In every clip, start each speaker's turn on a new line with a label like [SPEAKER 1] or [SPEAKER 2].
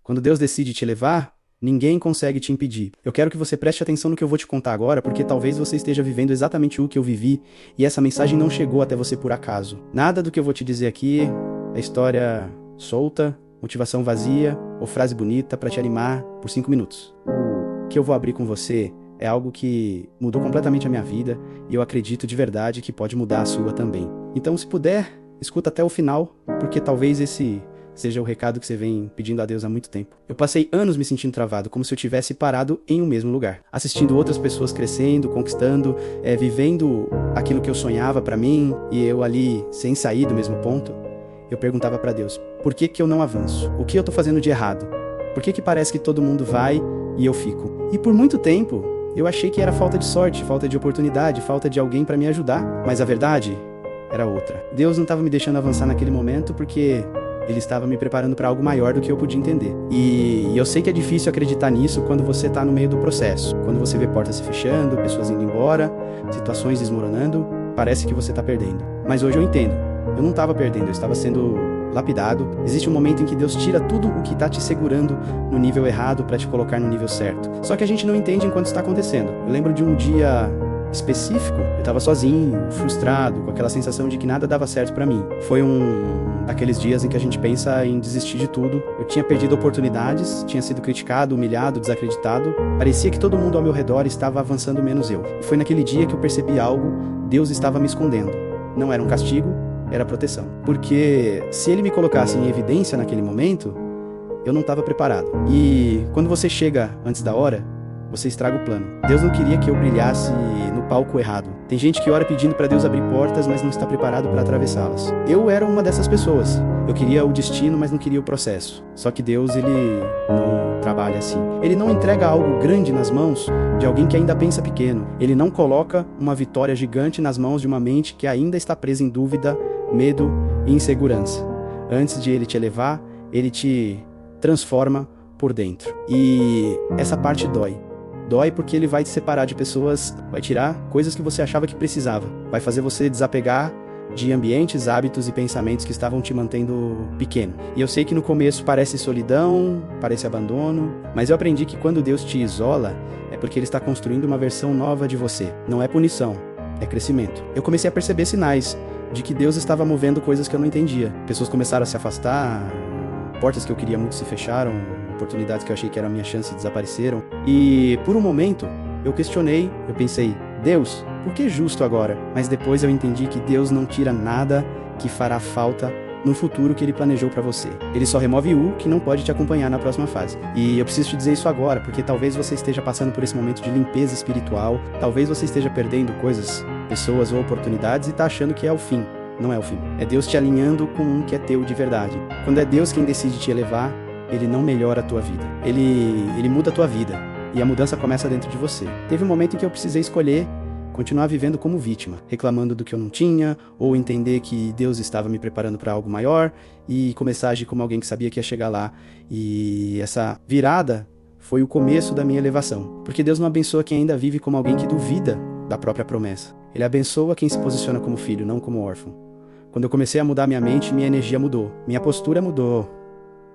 [SPEAKER 1] Quando Deus decide te levar, ninguém consegue te impedir. Eu quero que você preste atenção no que eu vou te contar agora, porque talvez você esteja vivendo exatamente o que eu vivi e essa mensagem não chegou até você por acaso. Nada do que eu vou te dizer aqui é história solta, motivação vazia ou frase bonita para te animar por 5 minutos. O que eu vou abrir com você é algo que mudou completamente a minha vida e eu acredito de verdade que pode mudar a sua também. Então, se puder, escuta até o final, porque talvez esse seja o recado que você vem pedindo a Deus há muito tempo. Eu passei anos me sentindo travado, como se eu tivesse parado em um mesmo lugar, assistindo outras pessoas crescendo, conquistando, vivendo aquilo que eu sonhava pra mim, e eu ali sem sair do mesmo ponto. Eu perguntava pra Deus, por que que eu não avanço? O que eu tô fazendo de errado? Por que que parece que todo mundo vai e eu fico? E por muito tempo, eu achei que era falta de sorte, falta de oportunidade, falta de alguém pra me ajudar. Mas a verdade era outra. Deus não estava me deixando avançar naquele momento porque Ele estava me preparando para algo maior do que eu podia entender. E eu sei que é difícil acreditar nisso quando você está no meio do processo. Quando você vê portas se fechando, pessoas indo embora, situações desmoronando, parece que você está perdendo. Mas hoje eu entendo. Eu não estava perdendo, eu estava sendo lapidado. Existe um momento em que Deus tira tudo o que está te segurando no nível errado para te colocar no nível certo. Só que a gente não entende enquanto está acontecendo. Eu lembro de um dia específico, eu estava sozinho, frustrado, com aquela sensação de que nada dava certo para mim. Foi um daqueles dias em que a gente pensa em desistir de tudo. Eu tinha perdido oportunidades, tinha sido criticado, humilhado, desacreditado. Parecia que todo mundo ao meu redor estava avançando menos eu. E foi naquele dia que eu percebi algo, Deus estava me escondendo. Não era um castigo, era proteção. Porque se Ele me colocasse em evidência naquele momento, eu não estava preparado. E quando você chega antes da hora, você estraga o plano. Deus não queria que eu brilhasse no palco errado. Tem gente que ora pedindo para Deus abrir portas, mas não está preparado para atravessá-las. Eu era uma dessas pessoas. Eu queria o destino, mas não queria o processo. Só que Deus, Ele não trabalha assim. Ele não entrega algo grande nas mãos de alguém que ainda pensa pequeno. Ele não coloca uma vitória gigante nas mãos de uma mente que ainda está presa em dúvida, medo e insegurança. Antes de Ele te elevar, Ele te transforma por dentro. E essa parte dói. Dói porque Ele vai te separar de pessoas, vai tirar coisas que você achava que precisava. Vai fazer você desapegar de ambientes, hábitos e pensamentos que estavam te mantendo pequeno. E eu sei que no começo parece solidão, parece abandono, mas eu aprendi que quando Deus te isola, é porque Ele está construindo uma versão nova de você. Não é punição, é crescimento. Eu comecei a perceber sinais de que Deus estava movendo coisas que eu não entendia. Pessoas começaram a se afastar, portas que eu queria muito se fecharam, oportunidades que eu achei que era a minha chance desapareceram. E por um momento eu questionei, eu pensei, Deus, por que justo agora? Mas depois eu entendi que Deus não tira nada que fará falta no futuro que Ele planejou para você. Ele só remove o que não pode te acompanhar na próxima fase. E eu preciso te dizer isso agora, porque talvez você esteja passando por esse momento de limpeza espiritual, talvez você esteja perdendo coisas, pessoas ou oportunidades e tá achando que é o fim. Não é o fim. É Deus te alinhando com um que é teu de verdade. Quando é Deus quem decide te elevar, Ele não melhora a tua vida. Ele muda a tua vida. E a mudança começa dentro de você. Teve um momento em que eu precisei escolher continuar vivendo como vítima, reclamando do que eu não tinha, ou entender que Deus estava me preparando para algo maior, e começar a agir como alguém que sabia que ia chegar lá. E essa virada foi o começo da minha elevação. Porque Deus não abençoa quem ainda vive como alguém que duvida da própria promessa. Ele abençoa quem se posiciona como filho, não como órfão. Quando eu comecei a mudar minha mente, minha energia mudou. Minha postura mudou.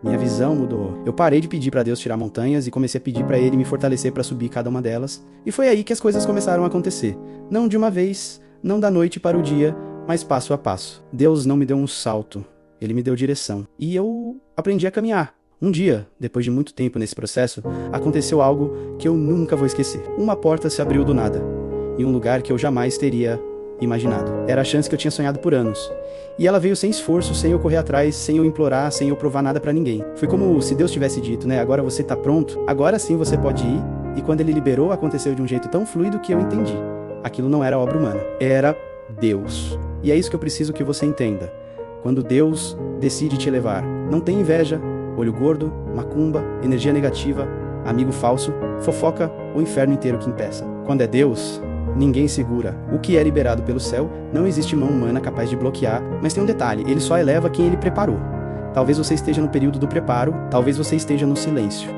[SPEAKER 1] Minha visão mudou. Eu parei de pedir para Deus tirar montanhas e comecei a pedir para Ele me fortalecer para subir cada uma delas. E foi aí que as coisas começaram a acontecer. Não de uma vez, não da noite para o dia, mas passo a passo. Deus não me deu um salto, Ele me deu direção. E eu aprendi a caminhar. Um dia, depois de muito tempo nesse processo, aconteceu algo que eu nunca vou esquecer. Uma porta se abriu do nada, em um lugar que eu jamais teria imaginado. Era a chance que eu tinha sonhado por anos. E ela veio sem esforço, sem eu correr atrás, sem eu implorar, sem eu provar nada pra ninguém. Foi como se Deus tivesse dito, né? Agora você tá pronto, agora sim você pode ir. E quando Ele liberou, aconteceu de um jeito tão fluido que eu entendi. Aquilo não era obra humana, era Deus. E é isso que eu preciso que você entenda. Quando Deus decide te levar, não tem inveja, olho gordo, macumba, energia negativa, amigo falso, fofoca ou inferno inteiro que impeça. Quando é Deus, ninguém segura. O que é liberado pelo céu, não existe mão humana capaz de bloquear, mas tem um detalhe, Ele só eleva quem Ele preparou. Talvez você esteja no período do preparo, talvez você esteja no silêncio,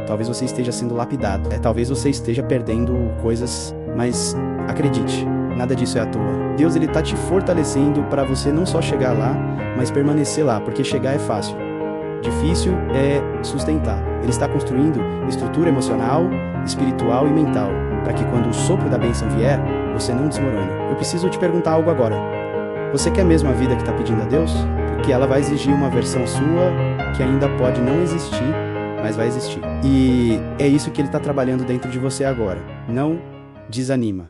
[SPEAKER 1] talvez você esteja sendo lapidado, talvez você esteja perdendo coisas, mas acredite, nada disso é à toa. Deus, Ele tá te fortalecendo para você não só chegar lá, mas permanecer lá, porque chegar é fácil, Difícil é sustentar. Ele está construindo estrutura emocional, espiritual e mental, para que quando o sopro da bênção vier, você não desmorone. Eu preciso te perguntar algo agora. Você quer mesmo a vida que está pedindo a Deus? Porque ela vai exigir uma versão sua que ainda pode não existir, mas vai existir. E é isso que ele está trabalhando dentro de você agora. Não desanima.